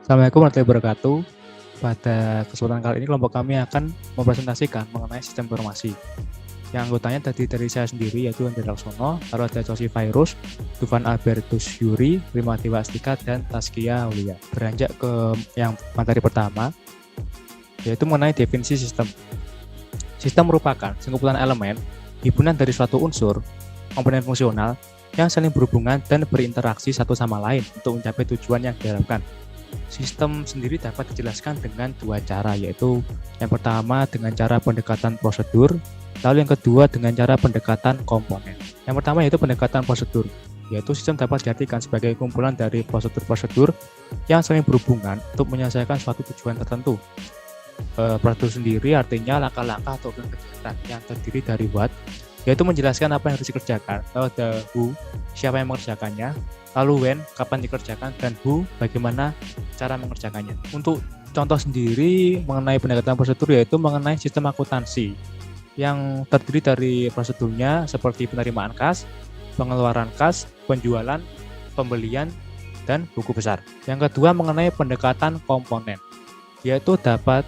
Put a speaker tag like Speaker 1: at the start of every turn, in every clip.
Speaker 1: Assalamualaikum warahmatullahi wabarakatuh. Pada kesempatan kali ini kelompok kami akan mempresentasikan mengenai sistem informasi. Yang anggotanya tadi dari saya sendiri yaitu Andri Laksono, lalu ada Cosi Virus, Dufan Albertus Yuri, Rima Dewa Astika, dan Taskia Aulia. Beranjak ke yang materi pertama, yaitu mengenai definisi sistem. Sistem merupakan sekumpulan elemen, himpunan dari suatu unsur, komponen fungsional, yang saling berhubungan dan berinteraksi satu sama lain untuk mencapai tujuan yang diharapkan. Sistem sendiri dapat dijelaskan dengan dua cara, yaitu yang pertama dengan cara pendekatan prosedur, lalu yang kedua dengan cara pendekatan komponen. Yang pertama yaitu pendekatan prosedur, yaitu sistem dapat diartikan sebagai kumpulan dari prosedur-prosedur yang saling berhubungan untuk menyelesaikan suatu tujuan tertentu. Prosedur sendiri artinya langkah-langkah atau kegiatan yang terdiri dari what, yaitu menjelaskan apa yang harus dikerjakan, lalu ada who, siapa yang mengerjakannya, lalu when, kapan dikerjakan, dan who, bagaimana cara mengerjakannya. Untuk contoh sendiri mengenai pendekatan prosedur yaitu mengenai sistem akuntansi yang terdiri dari prosedurnya seperti penerimaan kas, pengeluaran kas, penjualan, pembelian, dan buku besar. Yang kedua mengenai pendekatan komponen, yaitu dapat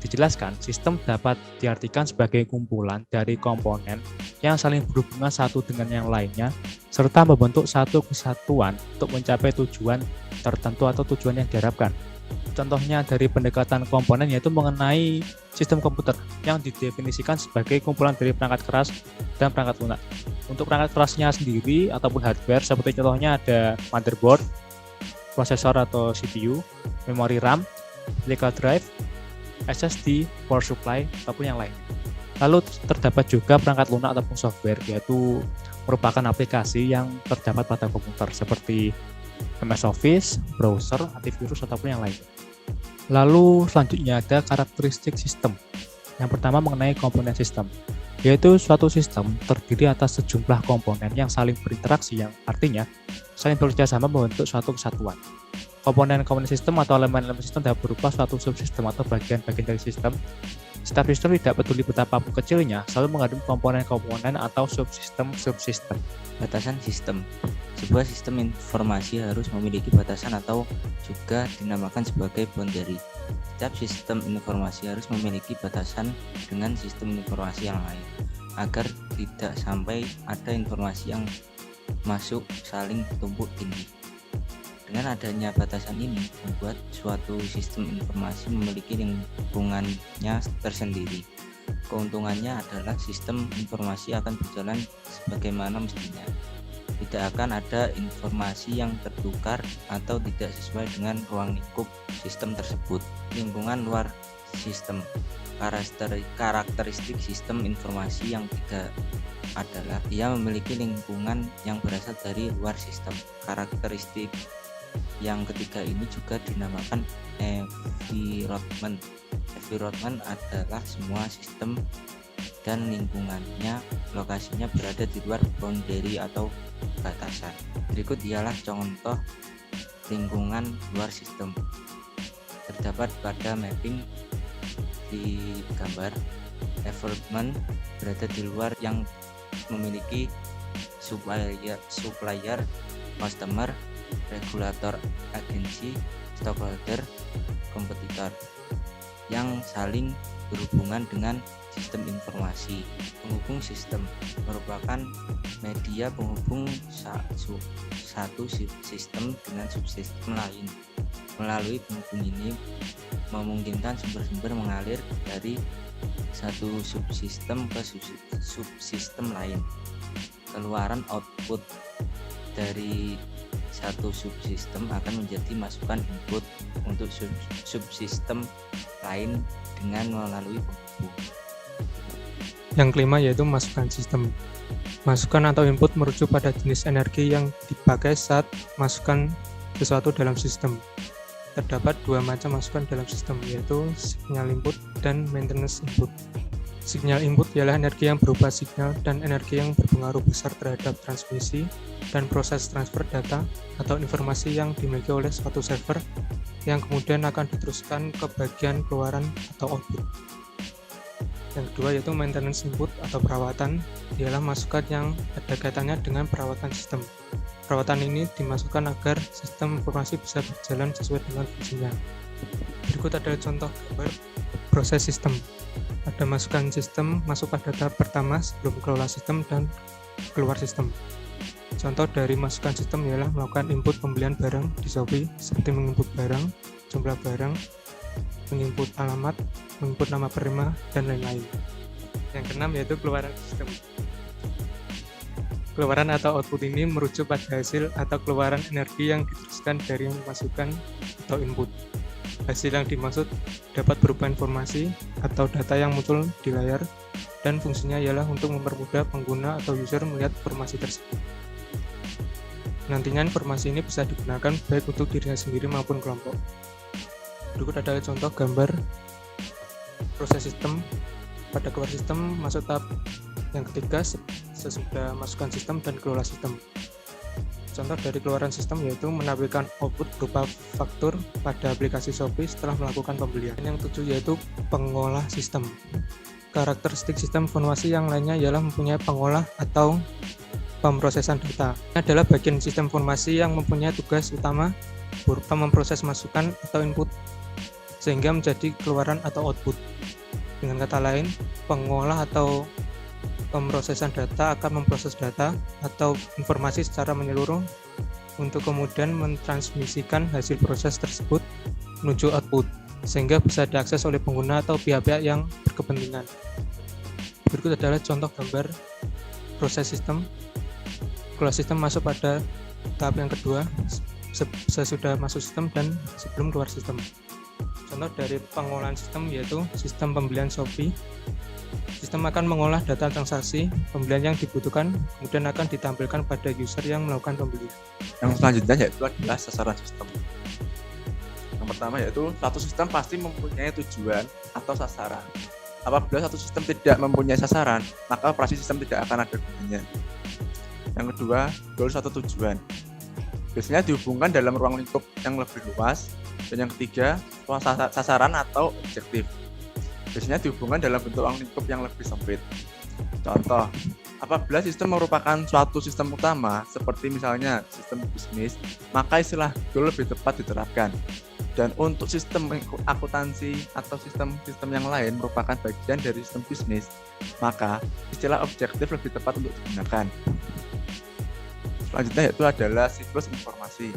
Speaker 1: dijelaskan sistem dapat diartikan sebagai kumpulan dari komponen yang saling berhubungan satu dengan yang lainnya serta membentuk satu kesatuan untuk mencapai tujuan tertentu atau tujuan yang diharapkan. Contohnya dari pendekatan komponen yaitu mengenai sistem komputer yang didefinisikan sebagai kumpulan dari perangkat keras dan perangkat lunak. Untuk perangkat kerasnya sendiri ataupun hardware seperti contohnya ada motherboard, prosesor atau CPU, memori RAM, optical drive, SSD, power supply, ataupun yang lain. Lalu terdapat juga perangkat lunak ataupun software, yaitu merupakan aplikasi yang terdapat pada komputer seperti MS Office, browser, antivirus, ataupun yang lain. Lalu selanjutnya ada karakteristik sistem. Yang pertama mengenai komponen sistem, yaitu suatu sistem terdiri atas sejumlah komponen yang saling berinteraksi, yang artinya saling bekerja sama membentuk suatu kesatuan. Komponen-komponen sistem atau elemen-elemen sistem dapat berupa suatu subsistem atau bagian-bagian dari sistem. Setiap sistem tidak peduli betapapun kecilnya, selalu mengandung komponen-komponen atau subsistem-subsistem.
Speaker 2: Batasan sistem. Sebuah sistem informasi harus memiliki batasan atau juga dinamakan sebagai boundary. Setiap sistem informasi harus memiliki batasan dengan sistem informasi yang lain, agar tidak sampai ada informasi yang masuk saling tumpuk tindih. Dengan adanya batasan ini, membuat suatu sistem informasi memiliki lingkungannya tersendiri. Keuntungannya adalah sistem informasi akan berjalan sebagaimana mestinya. Tidak akan ada informasi yang tertukar atau tidak sesuai dengan ruang lingkup sistem tersebut. Lingkungan luar sistem. Karakteristik sistem informasi yang ketiga adalah ia memiliki lingkungan yang berasal dari luar sistem. Karakteristik yang ketiga ini juga dinamakan environment. Environment adalah semua sistem dan lingkungannya lokasinya berada di luar boundary atau batasan. Berikut ialah contoh lingkungan luar sistem. Terdapat pada mapping di gambar. Environment berada di luar yang memiliki supplier, customer, regulator, agensi, stockholder, kompetitor yang saling berhubungan dengan sistem informasi. Penghubung sistem merupakan media penghubung satu sistem dengan subsistem lain. Melalui penghubung ini memungkinkan sumber-sumber mengalir dari satu subsistem ke subsistem lain. Keluaran output dari satu subsistem akan menjadi masukan input untuk subsistem lain dengan melalui penghubung.
Speaker 3: Yang kelima yaitu masukan sistem. Masukan atau input merujuk pada jenis energi yang dipakai saat masukkan sesuatu dalam sistem. Terdapat dua macam masukan dalam sistem, yaitu signal input dan maintenance input. Signal input ialah energi yang berupa signal dan energi yang berpengaruh besar terhadap transmisi dan proses transfer data atau informasi yang dimiliki oleh suatu server yang kemudian akan diteruskan ke bagian keluaran atau output. Yang kedua yaitu maintenance input atau perawatan, ialah masukan yang ada kaitannya dengan perawatan sistem. Perawatan ini dimasukkan agar sistem informasi bisa berjalan sesuai dengan fungsinya. Berikut adalah contoh gambar proses sistem. Ada masukan sistem masuk pada tahap pertama sebelum kelola sistem dan keluar sistem. Contoh dari masukan sistem ialah melakukan input pembelian barang di Shopee seperti menginput barang, jumlah barang, menginput alamat, menginput nama penerima, dan lain-lain. Yang keenam yaitu keluaran sistem. Keluaran atau output ini merujuk pada hasil atau keluaran energi yang diteruskan dari masukan atau input. Hasil yang dimaksud dapat berupa informasi atau data yang muncul di layar dan fungsinya ialah untuk mempermudah pengguna atau user melihat informasi tersebut. Nantinya informasi ini bisa digunakan baik untuk dirinya sendiri maupun kelompok. Berikut adalah contoh gambar proses sistem. Pada keluar sistem masuk tahap yang ketiga sesudah masukan sistem dan kelola sistem. Contoh dari keluaran sistem yaitu menampilkan output berupa faktur pada aplikasi Shopee setelah melakukan pembelian. Yang ketujuh yaitu pengolah sistem. Karakteristik sistem informasi yang lainnya ialah mempunyai pengolah atau pemrosesan data. Ini adalah bagian sistem informasi yang mempunyai tugas utama berupa memproses masukan atau input sehingga menjadi keluaran atau output. Dengan kata lain, pengolah atau pemrosesan data akan memproses data atau informasi secara menyeluruh untuk kemudian mentransmisikan hasil proses tersebut menuju output sehingga bisa diakses oleh pengguna atau pihak-pihak yang berkepentingan. Berikut adalah contoh gambar proses sistem. Kelola sistem masuk pada tahap yang kedua sesudah masuk sistem dan sebelum keluar sistem. Contoh dari pengolahan sistem yaitu sistem pembelian Shopee. Sistem akan mengolah data transaksi pembelian yang dibutuhkan, kemudian akan ditampilkan pada user yang melakukan pembelian.
Speaker 4: Yang selanjutnya yaitu adalah sasaran sistem. Yang pertama yaitu satu sistem pasti mempunyai tujuan atau sasaran. Apabila satu sistem tidak mempunyai sasaran, maka operasi sistem tidak akan ada gunanya. Yang kedua, goal suatu tujuan. Biasanya dihubungkan dalam ruang lingkup yang lebih luas. Dan yang ketiga, sasaran atau objektif. Biasanya dihubungkan dalam bentuk ruang lingkup yang lebih sempit. Contoh, apabila sistem merupakan suatu sistem utama, seperti misalnya sistem bisnis, maka istilah goal lebih tepat diterapkan. Dan untuk sistem akuntansi atau sistem-sistem yang lain merupakan bagian dari sistem bisnis, maka istilah objektif lebih tepat untuk digunakan. Selanjutnya yaitu adalah siklus informasi.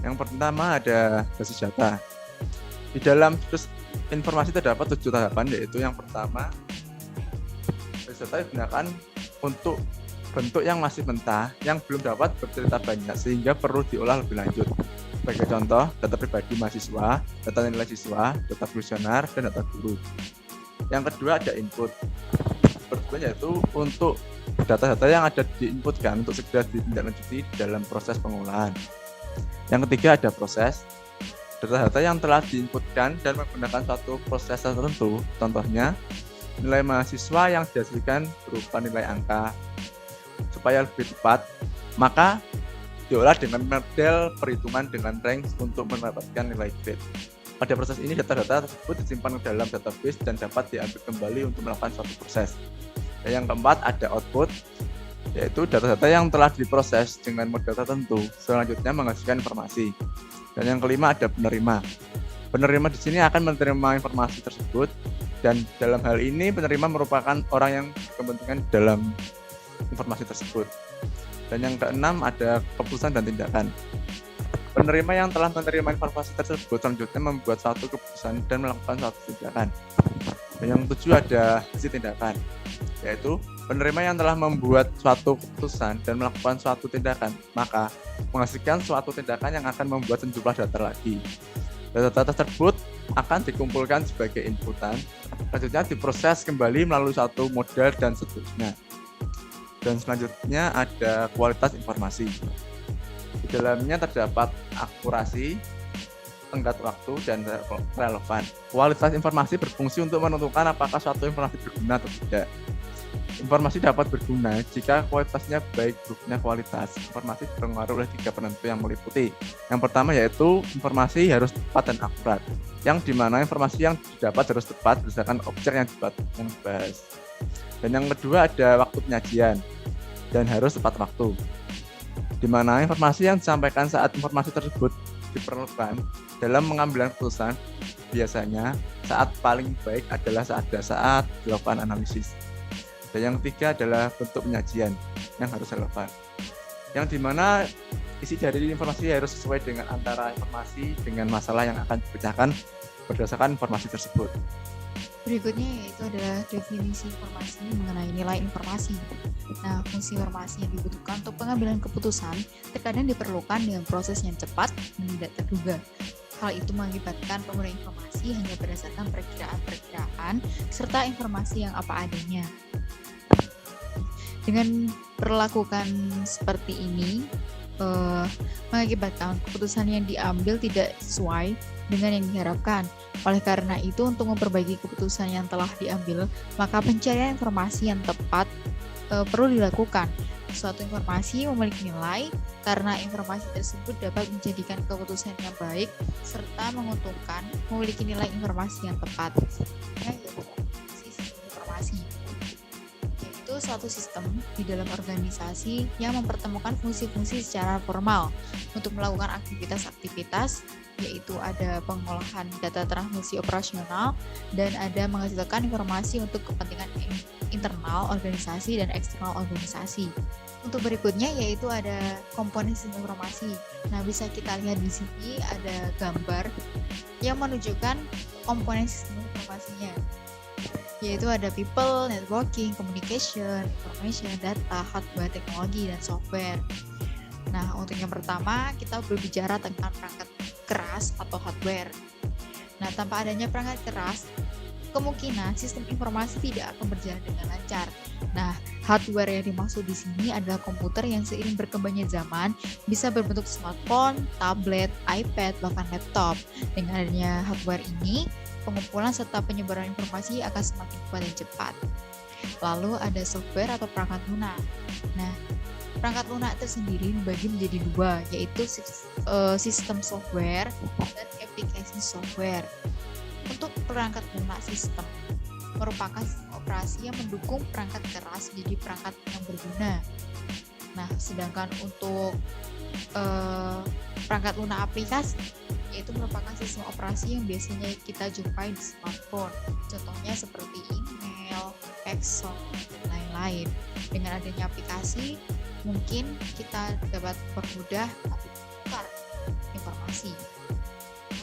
Speaker 4: Yang pertama ada basis data. Di dalam siklus informasi terdapat 7 tahapan, yaitu yang pertama, basis data digunakan untuk bentuk yang masih mentah, yang belum dapat bercerita banyak, sehingga perlu diolah lebih lanjut. Sebagai contoh, data pribadi mahasiswa, data nilai siswa, data kuesioner, dan data guru. Yang kedua ada input. Berikutnya yaitu untuk data-data yang ada diinputkan untuk segera ditindaklanjuti dalam proses pengolahan. Yang ketiga ada proses. Data-data yang telah diinputkan dan menggunakan suatu proses tertentu, contohnya nilai mahasiswa yang dihasilkan berupa nilai angka. Supaya lebih tepat, maka diolah dengan model perhitungan dengan range untuk mendapatkan nilai grade. Pada proses ini data-data tersebut disimpan ke dalam database dan dapat diambil kembali untuk melakukan suatu proses. Dan yang keempat ada output, yaitu data-data yang telah diproses dengan model tertentu selanjutnya menghasilkan informasi. Dan yang kelima ada penerima. Penerima di sini akan menerima informasi tersebut, dan dalam hal ini penerima merupakan orang yang berkepentingan dalam informasi tersebut. Dan yang keenam ada keputusan dan tindakan. Penerima yang telah menerima informasi tersebut selanjutnya membuat suatu keputusan dan melakukan suatu tindakan. Dan yang ketujuh ada hasil tindakan, yaitu penerima yang telah membuat suatu keputusan dan melakukan suatu tindakan, maka menghasilkan suatu tindakan yang akan membuat sejumlah data lagi. Data-data tersebut akan dikumpulkan sebagai inputan, selanjutnya diproses kembali melalui suatu model dan seterusnya. Dan selanjutnya ada kualitas informasi. Di dalamnya terdapat akurasi, tenggat waktu, dan relevan. Kualitas informasi berfungsi untuk menentukan apakah suatu informasi berguna atau tidak. Informasi dapat berguna jika kualitasnya baik, buruknya kualitas. Informasi dipengaruhi oleh 3 penentu yang meliputi. Yang pertama yaitu informasi harus tepat dan akurat, yang dimana informasi yang didapat harus tepat berdasarkan objek yang dibahas. Dan yang kedua ada waktu penyajian dan harus tepat waktu. di mana informasi yang disampaikan saat informasi tersebut diperlukan dalam pengambilan keputusan biasanya saat paling baik adalah saat dilakukan analisis. Dan yang ketiga adalah bentuk penyajian yang harus relevan, yang dimana isi dari informasi harus sesuai dengan antara informasi dengan masalah yang akan dipecahkan berdasarkan informasi tersebut.
Speaker 5: Berikutnya yaitu adalah definisi informasi mengenai nilai informasi. Nah, fungsi informasi yang dibutuhkan untuk pengambilan keputusan terkadang diperlukan dengan proses yang cepat dan tidak terduga. Hal itu mengakibatkan penggunaan informasi hanya berdasarkan perkiraan-perkiraan serta informasi yang apa adanya. Dengan perlakukan seperti ini, mengakibatkan keputusan yang diambil tidak sesuai dengan yang diharapkan. Oleh karena itu, untuk memperbaiki keputusan yang telah diambil, maka pencarian informasi yang tepat perlu dilakukan. Suatu informasi memiliki nilai karena informasi tersebut dapat menjadikan keputusan yang baik serta menguntungkan memiliki nilai informasi yang tepat. Yaitu sistem informasi, yaitu suatu sistem di dalam organisasi yang mempertemukan fungsi-fungsi secara formal untuk melakukan aktivitas-aktivitas, yaitu ada pengolahan data transmisi operasional dan ada menghasilkan informasi untuk kepentingan internal organisasi dan eksternal organisasi. Untuk berikutnya yaitu ada komponen sistem informasi. Nah, bisa kita lihat di sini ada gambar yang menunjukkan komponen sistem informasinya, yaitu ada people, networking, communication, information, data, hardware, teknologi, dan software. Nah, untuk yang pertama kita berbicara tentang perangkat keras atau hardware. Nah, tanpa adanya perangkat keras, kemungkinan sistem informasi tidak akan berjalan dengan lancar. Nah, hardware yang dimaksud di sini adalah komputer yang seiring berkembangnya zaman bisa berbentuk smartphone, tablet, iPad, bahkan laptop. Dengan adanya hardware ini, pengumpulan serta penyebaran informasi akan semakin kuat dan cepat. Lalu ada software atau perangkat lunak. Nah, perangkat lunak tersendiri dibagi menjadi dua, yaitu sistem software dan aplikasi software. Untuk perangkat lunak sistem merupakan operasi yang mendukung perangkat keras menjadi perangkat yang berguna. Nah, sedangkan untuk perangkat lunak aplikasi yaitu merupakan sistem operasi yang biasanya kita jumpai di smartphone. Contohnya seperti email, Excel, dan lain-lain. Dengan adanya aplikasi, mungkin kita dapat mempermudah tukar informasi.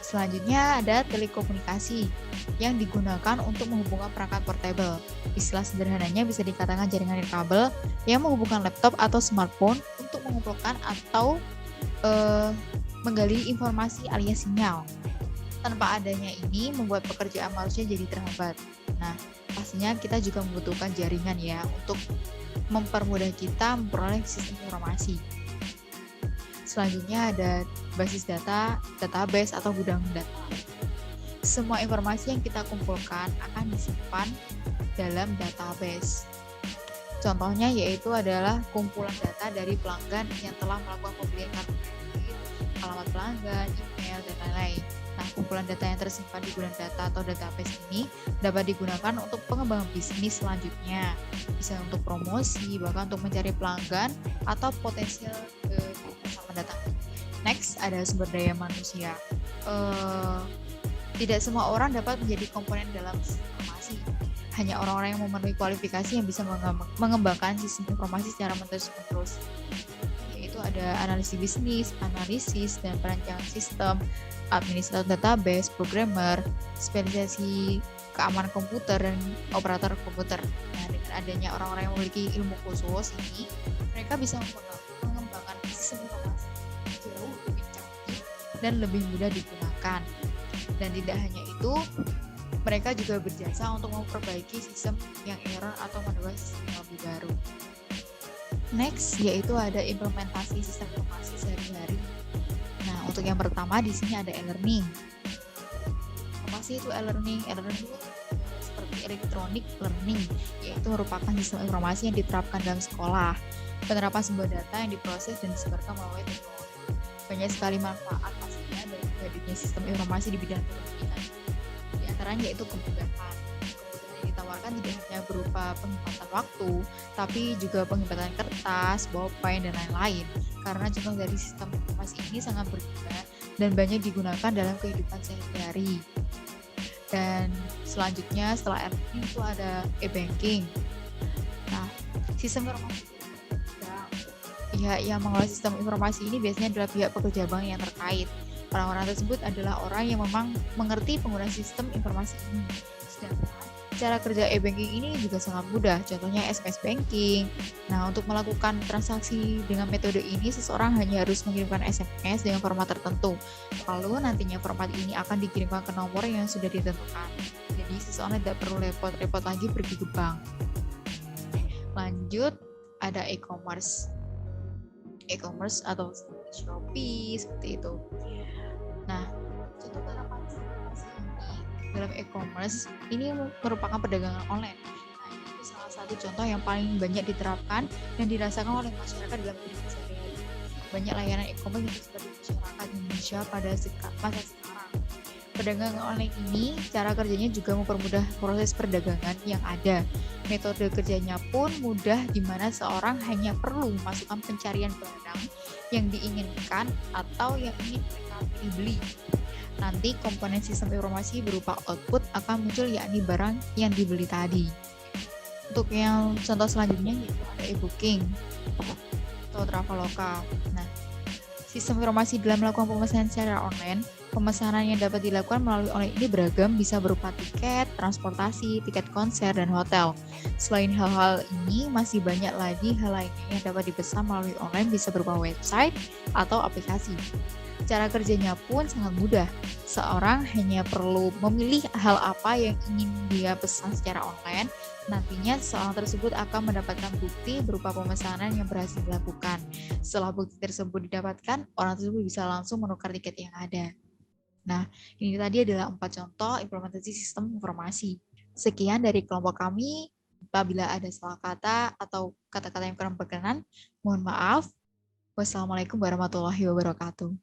Speaker 5: Selanjutnya ada telekomunikasi yang digunakan untuk menghubungkan perangkat portable. Istilah sederhananya bisa dikatakan jaringan nirkabel yang menghubungkan laptop atau smartphone untuk mengumpulkan atau menggali informasi alias sinyal. Tanpa adanya ini membuat pekerjaan manusia jadi terhambat. Nah, pastinya kita juga membutuhkan jaringan ya untuk mempermudah kita memperoleh sistem informasi. Selanjutnya ada basis data, database atau gudang data. Semua informasi yang kita kumpulkan akan disimpan dalam database. Contohnya yaitu adalah kumpulan data dari pelanggan yang telah melakukan pembelian kartu kredit, alamat pelanggan, email, dan lain-lain. Nah, kumpulan data yang tersimpan di gudang data atau database ini dapat digunakan untuk pengembangan bisnis selanjutnya. Bisa untuk promosi, bahkan untuk mencari pelanggan atau potensial masa mendatang. Next, ada sumber daya manusia. Tidak semua orang dapat menjadi komponen dalam sistem informasi. Hanya orang-orang yang memenuhi kualifikasi yang bisa mengembangkan sistem informasi secara terus-menerus. Yaitu ada analisis bisnis, analisis dan perancangan sistem, administrator database, programmer, spesialisasi keamanan komputer, dan operator komputer. Nah, dengan adanya orang-orang yang memiliki ilmu khusus ini, mereka bisa mengembangkan sistem informasi jauh lebih canggih dan lebih mudah digunakan. Dan tidak hanya itu, mereka juga berjasa untuk memperbaiki sistem yang error atau membuat sistem yang lebih baru. Next, yaitu ada implementasi sistem informasi sehari-hari. Nah, untuk yang pertama di sini ada e-learning. Apa sih itu e-learning? E-learning itu seperti electronic learning, yaitu merupakan sistem informasi yang diterapkan dalam sekolah. Penerapan sebuah data yang diproses dan disebarkan melalui teknologi. Banyak sekali manfaat pastinya dari hadirnya sistem informasi di bidang pendidikan. Di antaranya yaitu kemudahan. Kemudahan yang ditawarkan tidak hanya berupa penghematan waktu, tapi juga penghematan kertas, bolpen, dan lain-lain. karena contoh dari sistem informasi ini sangat berguna dan banyak digunakan dalam kehidupan sehari-hari. Dan selanjutnya setelah e-learning itu ada e-banking. Nah, sistem informasi pihak yang mengelola sistem informasi ini biasanya adalah pihak pekerja bank yang terkait. Orang-orang tersebut adalah orang yang memang mengerti penggunaan sistem informasi ini. Sedangkan cara kerja e-banking ini juga sangat mudah, contohnya SMS banking. Nah, untuk melakukan transaksi dengan metode ini, seseorang hanya harus mengirimkan SMS dengan format tertentu. Lalu nantinya format ini akan dikirimkan ke nomor yang sudah ditentukan. Jadi seseorang tidak perlu repot-repot lagi pergi ke bank. Lanjut, ada e-commerce. E-commerce atau Shopee, seperti itu. Nah, contoh penerapan informasi ini dalam e-commerce ini merupakan perdagangan online. Nah, itu salah satu contoh yang paling banyak diterapkan dan dirasakan oleh masyarakat dalam kehidupan sehari-hari. Banyak layanan e-commerce yang tersebar di masyarakat Indonesia pada masa sekarang. Perdagangan online ini, cara kerjanya juga mempermudah proses perdagangan yang ada. Metode kerjanya pun mudah di mana seorang hanya perlu memasukkan pencarian barang yang diinginkan atau yang ingin mereka pilih beli. Nanti komponen sistem informasi berupa output akan muncul yakni barang yang dibeli tadi. Untuk yang contoh selanjutnya yaitu ada e-booking atau Traveloka. Nah, sistem informasi dalam melakukan pemesanan secara online, pemesanan yang dapat dilakukan melalui online ini beragam, bisa berupa tiket, transportasi, tiket konser, dan hotel. Selain hal-hal ini, masih banyak lagi hal lainnya yang dapat dipesan melalui online, bisa berupa website atau aplikasi. Cara kerjanya pun sangat mudah. Seorang hanya perlu memilih hal apa yang ingin dia pesan secara online. Nantinya seorang tersebut akan mendapatkan bukti berupa pemesanan yang berhasil dilakukan. Setelah bukti tersebut didapatkan, orang tersebut bisa langsung menukar tiket yang ada. Nah, ini tadi adalah 4 contoh implementasi sistem informasi. Sekian dari kelompok kami. Apabila ada salah kata atau kata-kata yang kurang berkenan, mohon maaf. Wassalamualaikum warahmatullahi wabarakatuh.